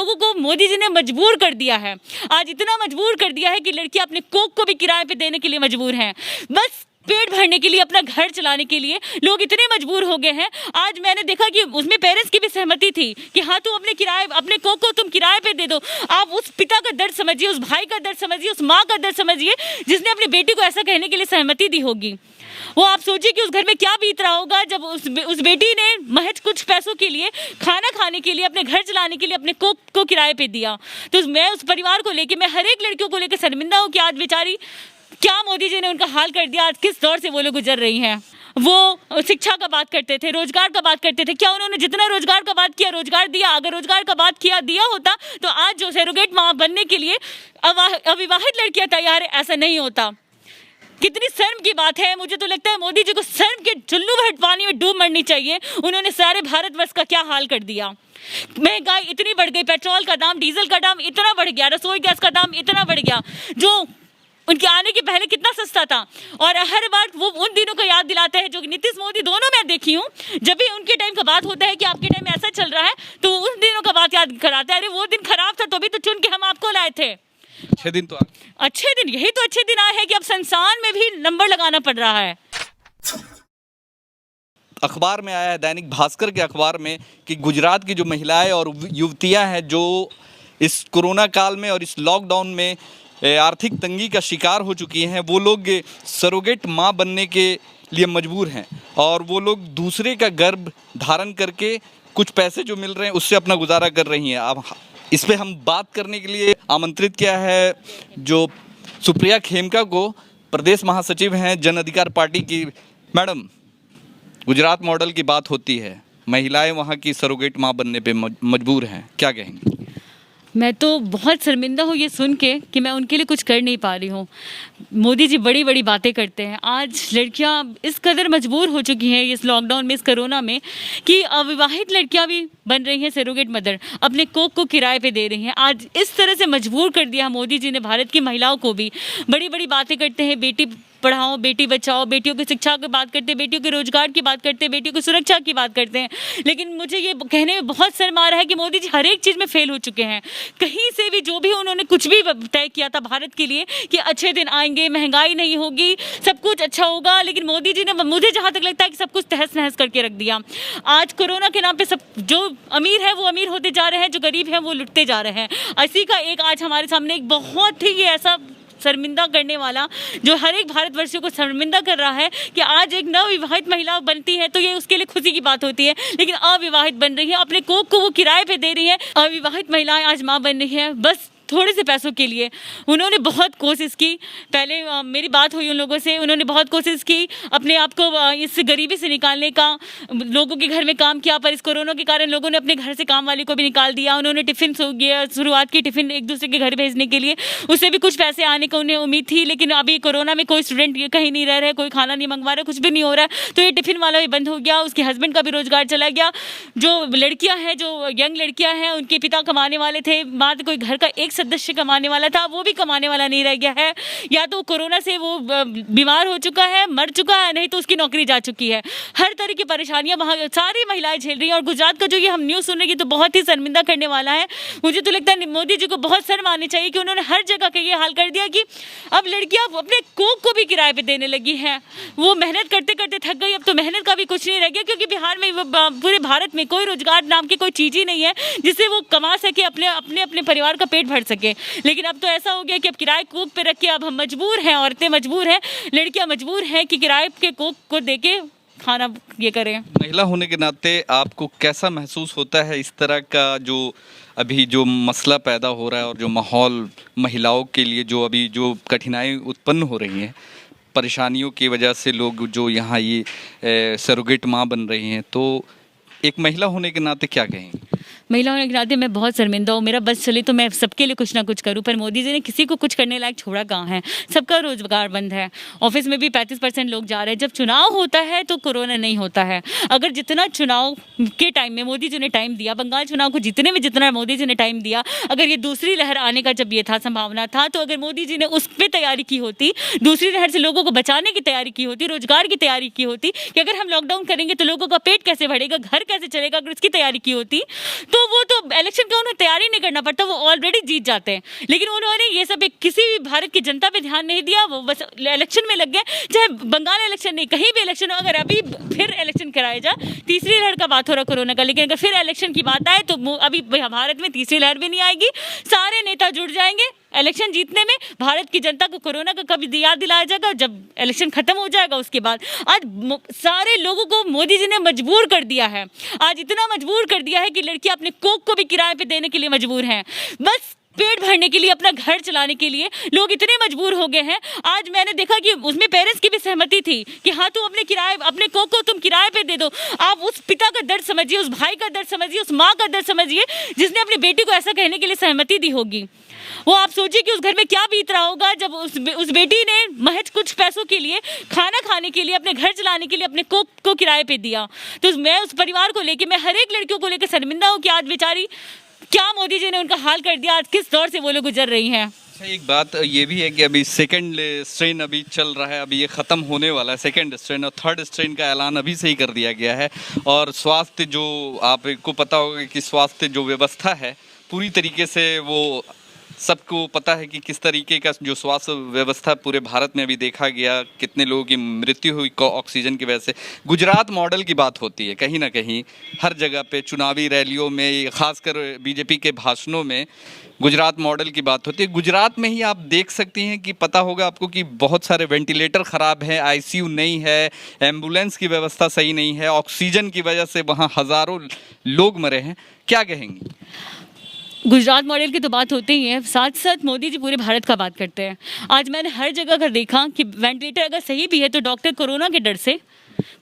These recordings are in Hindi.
लोगों को मोदी जी ने मजबूर कर दिया है। आज इतना मजबूर कर दिया है कि लड़कियां अपने कोक को भी किराए पे देने के लिए मजबूर हैं। बस पेट भरने के लिए, अपना घर चलाने के लिए लोग इतने मजबूर हो गए हैं। आज मैंने देखा कि उसमें पेरेंट्स की भी सहमति थी कि हाँ, तुम अपने कोक को तुम किराए पे दे दो। आप उस पिता का दर्द समझिए, उस भाई का दर्द समझिए, उस माँ का दर्द समझिए जिसने अपनी बेटी को ऐसा कहने के लिए सहमति दी होगी। वो आप सोचिए कि उस घर में क्या बीत रहा होगा जब उस बेटी ने महज कुछ पैसों के लिए, खाना खाने के लिए, अपने घर चलाने के लिए अपने कोक को किराए पे दिया। तो मैं उस परिवार को लेके, मैं हर एक लड़कियों को लेकर शर्मिंदा हूँ कि आज बेचारी क्या मोदी जी ने उनका हाल कर दिया। आज किस दौर से वो लोग गुजर रही हैं। वो शिक्षा का बात करते थे, रोजगार का बात करते थे। क्या उन्होंने जितना रोजगार का बात किया, रोजगार दिया? अगर रोजगार का बात दिया होता तो आज जो सरोगेट माँ बनने के लिए अविवाहित लड़कियां तैयार है, ऐसा नहीं होता। कितनी शर्म की बात है। मुझे तो लगता है मोदी जी को शर्म के चुल्लू भर पानी में डूब मरनी चाहिए। उन्होंने सारे भारतवर्ष का क्या हाल कर दिया। महंगाई इतनी बढ़ गई, पेट्रोल का दाम, डीजल का दाम इतना बढ़ गया, रसोई गैस का दाम इतना बढ़ गया जो उनके आने के पहले कितना सस्ता था। और हर बार वो उन दिनों को याद दिलाते हैं जो कि नीतीश मोदी दोनों मैं देखी हूँ। जब भी उनके टाइम का बात होता है कि आपके टाइम में ऐसा चल रहा है तो उन दिनों का बात याद कराते हैं। अरे वो दिन खराब था तो भी तो चुन के हम आपको लाए थे। अच्छे दिन तो अच्छे दिन, यही तो अच्छे दिन आए हैं कि अब संस्थान में भी नंबर लगाना पड़ रहा है। अखबार में आया है, दैनिक भास्कर के अखबार में, कि गुजरात की जो महिलाएं और युवतियां हैं जो इस कोरोना काल में और इस लॉकडाउन में आर्थिक तंगी का शिकार हो चुकी हैं, वो लोग सरोगेट माँ बनने के लिए मजबूर हैं और वो लोग दूसरे का गर्भ धारण करके कुछ पैसे जो मिल रहे हैं उससे अपना गुजारा कर रही हैं। अब इस पे हम बात करने के लिए आमंत्रित किया है जो सुप्रिया खेमका को, प्रदेश महासचिव हैं जन अधिकार पार्टी की। मैडम, गुजरात मॉडल की बात होती है, महिलाएं वहाँ की सरोगेट माँ बनने पे मजबूर हैं, क्या कहेंगे? मैं तो बहुत शर्मिंदा हूँ ये सुन के कि मैं उनके लिए कुछ कर नहीं पा रही हूँ। मोदी जी बड़ी बड़ी बातें करते हैं। आज लड़कियाँ इस कदर मजबूर हो चुकी हैं इस लॉकडाउन में, इस कोरोना में, कि अविवाहित लड़कियाँ भी बन रही हैं सरोगेट मदर, अपने कोक को किराए पे दे रही हैं। आज इस तरह से मजबूर कर दिया मोदी जी ने भारत की महिलाओं को भी। बड़ी बड़ी बातें करते हैं, बेटी पढ़ाओ, बेटी बचाओ, बेटियों की शिक्षा की बात करते हैं, बेटियों के रोजगार की बात करते हैं, बेटियों की सुरक्षा की बात करते हैं। लेकिन मुझे ये कहने में बहुत शर्म आ रहा है कि मोदी जी हर एक चीज़ में फेल हो चुके हैं। कहीं से भी जो भी उन्होंने कुछ भी तय किया था भारत के लिए कि अच्छे दिन आएंगे, महंगाई नहीं होगी, सब कुछ अच्छा होगा, लेकिन मोदी जी ने, मुझे जहाँ तक लगता है कि सब कुछ तहस नहस करके रख दिया। आज कोरोना के नाम पे सब जो अमीर है वो अमीर होते जा रहे हैं, जो गरीब हैं वो लुटते जा रहे हैं। इसी का एक आज हमारे सामने एक बहुत ही ऐसा शर्मिंदा करने वाला, जो हर एक भारतवर्षियों को शर्मिंदा कर रहा है कि आज एक नवविवाहित महिला बनती है तो ये उसके लिए खुशी की बात होती है, लेकिन अविवाहित बन रही है, अपने कोक को वो किराए पे दे रही है। अविवाहित महिलाएं आज माँ बन रही है बस थोड़े से पैसों के लिए। उन्होंने बहुत कोशिश की, पहले मेरी बात हुई उन लोगों से, उन्होंने बहुत कोशिश की अपने आप को इस गरीबी से निकालने का, लोगों के घर में काम किया, पर इस कोरोना के कारण लोगों ने अपने घर से काम वाली को भी निकाल दिया। उन्होंने टिफ़िन शुरुआत की, टिफ़िन एक दूसरे के घर भेजने के लिए, उससे भी कुछ पैसे आने का उन्हें उम्मीद थी। लेकिन अभी कोरोना में कोई स्टूडेंट कहीं नहीं रह रहे, कोई खाना नहीं मंगवा रहा, कुछ भी नहीं हो रहा है, तो ये टिफ़िन वाला भी बंद हो गया, उसके हस्बैंड का भी रोजगार चला गया। जो लड़कियाँ हैं, जो यंग लड़कियाँ हैं, उनके पिता कमाने वाले थे, मात्र कोई घर का एक सदस्य कमाने वाला था, वो भी कमाने वाला नहीं रह गया है। या तो कोरोना से वो बीमार हो चुका है, मर चुका है, नहीं तो उसकी नौकरी जा चुकी है। हर तरह की परेशानियां वहाँ सारी महिलाएं झेल रही हैं। और गुजरात का जो ये हम न्यूज़ सुन रहे हैं तो बहुत ही शर्मिंदा करने वाला है। मुझे तो लगता है मोदी जी को बहुत शर्म आनी चाहिए कि उन्होंने हर जगह का ये हाल कर दिया कि अब लड़कियां अपने कोक को भी किराए पे देने लगी हैं। वो मेहनत करते करते थक गई, अब तो मेहनत का भी कुछ नहीं रह गया, क्योंकि बिहार में, पूरे भारत में कोई रोजगार नाम की कोई चीज़ ही नहीं है जिससे वो कमा सके, अपने परिवार का पेट भर सके। लेकिन अब तो ऐसा हो गया कि अब किराए कोक पे रख के अब हम मजबूर हैं, औरतें मजबूर हैं, लड़कियां मजबूर हैं कि किराए के कोक को देके खाना ये करें। महिला होने के नाते आपको कैसा महसूस होता है इस तरह का जो अभी जो मसला पैदा हो रहा है और जो माहौल महिलाओं के लिए जो अभी जो कठिनाई उत्पन्न हो रही हैं, परेशानियों की वजह से लोग जो यहाँ ये सरोगेट माँ बन रही हैं, तो एक महिला होने के नाते क्या कहेंगे? महिला होने के नाते मैं बहुत शर्मिंदा हूँ। मेरा बस चले तो मैं सबके लिए कुछ ना कुछ करूँ, पर मोदी जी ने किसी को कुछ करने लायक छोड़ा कहाँ है। सबका रोजगार बंद है, ऑफिस में भी 35% लोग जा रहे हैं। जब चुनाव होता है तो कोरोना नहीं होता है। अगर जितना चुनाव के टाइम में मोदी जी ने टाइम दिया, बंगाल चुनाव को जीतने में जितना मोदी जी ने टाइम दिया, अगर ये दूसरी लहर आने का जब ये था संभावना था, तो अगर मोदी जी ने उस पर तैयारी की होती, दूसरी लहर से लोगों को बचाने की तैयारी की होती, रोजगार की तैयारी की होती कि अगर हम लॉकडाउन करेंगे तो लोगों का पेट कैसे भरेगा, घर कैसे चलेगा, अगर उसकी तैयारी की होती तो वो तो इलेक्शन का उन्हें तैयारी नहीं करना पड़ता, वो ऑलरेडी जीत जाते हैं। लेकिन उन्होंने ये सब किसी भी भारत की जनता पे ध्यान नहीं दिया, वो बस इलेक्शन में लग गए। चाहे बंगाल इलेक्शन नहीं, कहीं भी इलेक्शन हो, अगर अभी फिर इलेक्शन कराया जाए, तीसरी लहर का बात हो रहा कोरोना का, लेकिन अगर फिर इलेक्शन की बात आए तो अभी भारत में तीसरी लहर भी नहीं आएगी। सारे नेता जुड़ जाएंगे इलेक्शन जीतने में। भारत की जनता को कोरोना का कभी याद दिलाया जाएगा जब इलेक्शन खत्म हो जाएगा उसके बाद। आज सारे लोगों को मोदी जी ने मजबूर कर दिया है, आज इतना मजबूर कर दिया है कि लड़कियां अपने कोक को भी किराए पे देने के लिए मजबूर हैं, बस पेट भरने के लिए, अपना घर चलाने के लिए लोग इतने मजबूर हो गए हैं। आज मैंने देखा कि उसमें पेरेंट्स की भी सहमति थी कि हाँ तुम अपने कोक को तुम किराए पे दे दो। आप उस पिता का दर्द समझिए, उस भाई का दर्द समझिए, उस माँ का दर्द समझिए जिसने अपनी बेटी को ऐसा कहने के लिए सहमति दी होगी। वो आप सोचिए कि उस घर में क्या बीत रहा होगा जब उस बेटी ने महज कुछ पैसों के लिए, खाना खाने के लिए, अपने घर चलाने के लिए अपने कोक को किराए पे दिया। तो मैं उस परिवार को लेके, मैं हर एक लड़कियों को लेकर शर्मिंदा हूँ कि आज बेचारी क्या मोदी जी ने उनका हाल कर दिया, आज किस दौर से वो लोग गुजर रही हैं। अच्छा, एक बात ये भी है कि अभी सेकंड स्ट्रेन अभी चल रहा है, अभी ये ख़त्म होने वाला है सेकंड स्ट्रेन, और थर्ड स्ट्रेन का ऐलान अभी से ही कर दिया गया है। और स्वास्थ्य, जो आपको पता होगा कि स्वास्थ्य जो व्यवस्था है पूरी तरीके से, वो सबको पता है कि किस तरीके का जो स्वास्थ्य व्यवस्था पूरे भारत में अभी देखा गया, कितने लोगों की मृत्यु हुई ऑक्सीजन की वजह से। गुजरात मॉडल की बात होती है कहीं ना कहीं, हर जगह पे चुनावी रैलियों में, खासकर बीजेपी के भाषणों में गुजरात मॉडल की बात होती है। गुजरात में ही आप देख सकती हैं कि पता होगा आपको कि बहुत सारे वेंटिलेटर ख़राब हैं, आईसीयू नहीं है, एम्बुलेंस की व्यवस्था सही नहीं है, ऑक्सीजन की वजह से वहाँ हज़ारों लोग मरे हैं। क्या कहेंगी? गुजरात मॉडल की तो बात होती ही है, साथ साथ मोदी जी पूरे भारत का बात करते हैं। आज मैंने हर जगह अगर देखा कि वेंटिलेटर अगर सही भी है तो डॉक्टर कोरोना के डर से,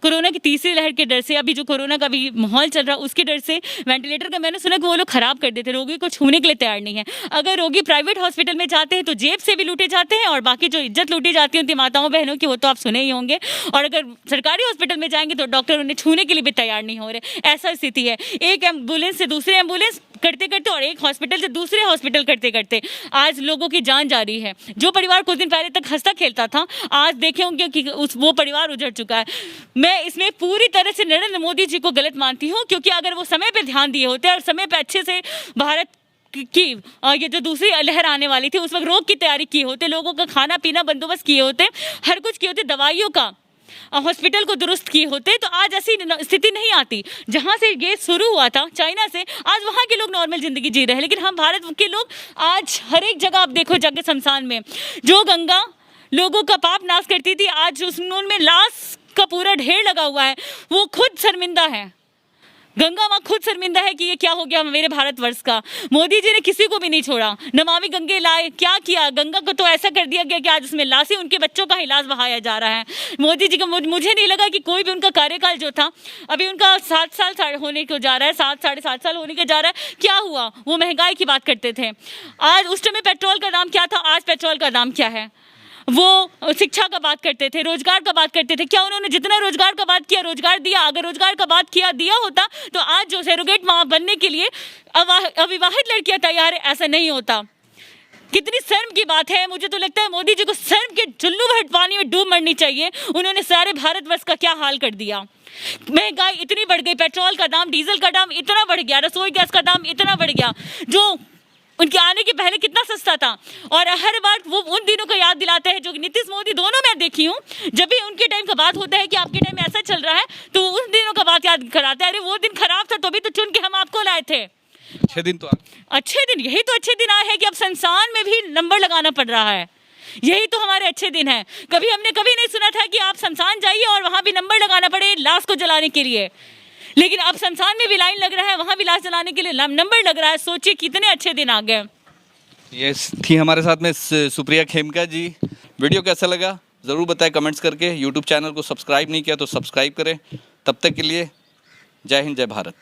कोरोना की तीसरी लहर के डर से, अभी जो कोरोना का भी माहौल चल रहा है उसके डर से वेंटिलेटर का मैंने सुना कि वो लोग खराब कर देते, रोगी को छूने के लिए तैयार नहीं है। अगर रोगी प्राइवेट हॉस्पिटल में जाते हैं तो जेब से भी लूटे जाते हैं, और बाकी जो इज्जत लूटी जाती है उनकी माताओं बहनों की, वो तो आप सुने ही होंगे। और अगर सरकारी हॉस्पिटल में जाएंगे तो डॉक्टर उन्हें छूने के लिए भी तैयार नहीं हो रहे। ऐसा स्थिति है, एक एम्बुलेंस से दूसरे एम्बुलेंस करते करते और एक हॉस्पिटल से दूसरे हॉस्पिटल करते करते आज लोगों की जान जा रही है। जो परिवार कुछ दिन पहले तक हंसता खेलता था, आज देखे होंगे कि वो परिवार उजड़ चुका है। मैं इसमें पूरी तरह से नरेंद्र मोदी जी को गलत मानती हूँ, क्योंकि अगर वो समय पे ध्यान दिए होते और समय पे अच्छे से भारत की ये जो दूसरी लहर आने वाली थी उस वक्त रोग की तैयारी की होते, लोगों का खाना पीना बंदोबस्त किए होते, हर कुछ किए होते, दवाइयों का हॉस्पिटल को दुरुस्त किए होते, तो आज ऐसी स्थिति नहीं आती। जहां से ये शुरू हुआ था चाइना से, आज वहां के लोग नॉर्मल जिंदगी जी रहे हैं। लेकिन हम भारत के लोग आज हर एक जगह आप देखो जाके शमशान में, जो गंगा लोगों का पाप नाश करती थी, आज उनमें लाश का पूरा ढेर लगा हुआ है। वो खुद शर्मिंदा है, गंगा माँ खुद शर्मिंदा है कि ये क्या हो गया मेरे भारतवर्ष का। मोदी जी ने किसी को भी नहीं छोड़ा, नमामि गंगे लाए, क्या किया, गंगा को तो ऐसा कर दिया गया कि आज उसमें लाशें, उनके बच्चों का इलाज बहाया जा रहा है। मोदी जी का मुझे नहीं लगा कि कोई भी उनका कार्यकाल जो था, अभी उनका 7 साल होने को जा रहा है, 7-7.5 साल होने के जा रहा है। क्या हुआ? वो महंगाई की बात करते थे, आज उस टाइम पेट्रोल का दाम क्या था, आज पेट्रोल का दाम क्या है। वो शिक्षा का बात करते थे, रोजगार का बात करते थे, क्या उन्होंने जितना रोजगार का बात किया रोजगार दिया? अगर रोजगार का बात दिया होता तो आज जो सरोगेट माँ बनने के लिए अविवाहित लड़कियां तैयार है, ऐसा नहीं होता। कितनी शर्म की बात है। मुझे तो लगता है मोदी जी को शर्म के चुल्लू भर पानी में डूब मरनी चाहिए। उन्होंने सारे भारतवर्ष का क्या हाल कर दिया। महंगाई इतनी बढ़ गई, पेट्रोल का दाम, डीजल का दाम इतना बढ़ गया, रसोई गैस का दाम इतना बढ़ गया, जो उनके आने के पहले कितना सस्ता था। और हर बार वो उन दिनों को याद दिलाते हैं जो नीतीश मोदी दोनों मैं देखी हूँ, जब भी उनके टाइम का बात होता है कि आपके टाइम में ऐसा चल रहा है तो उन दिनों का बात याद कराते हैं। अरे वो दिन खराब था तो भी तो चुन के हम आपको लाए थे। अच्छे दिन तो अच्छे दिन, यही तो अच्छे दिन आए हैं कि अब संस्थान में भी नंबर लगाना पड़ रहा है। यही तो हमारे अच्छे दिन हैं। हमने कभी नहीं सुना था कि आप शमशान जाइए और वहाँ भी नंबर लगाना पड़े लाश को जलाने के लिए, लेकिन अब शमशान में भी लाइन लग रहा है, वहाँ भी लाश जलाने के लिए नंबर लग रहा है। सोचिए कितने अच्छे दिन आ गए। ये थी हमारे साथ में सुप्रिया खेमका जी। वीडियो कैसा लगा ज़रूर बताएं कमेंट्स करके। यूट्यूब चैनल को सब्सक्राइब नहीं किया तो सब्सक्राइब करें। तब तक के लिए जय हिंद, जय भारत।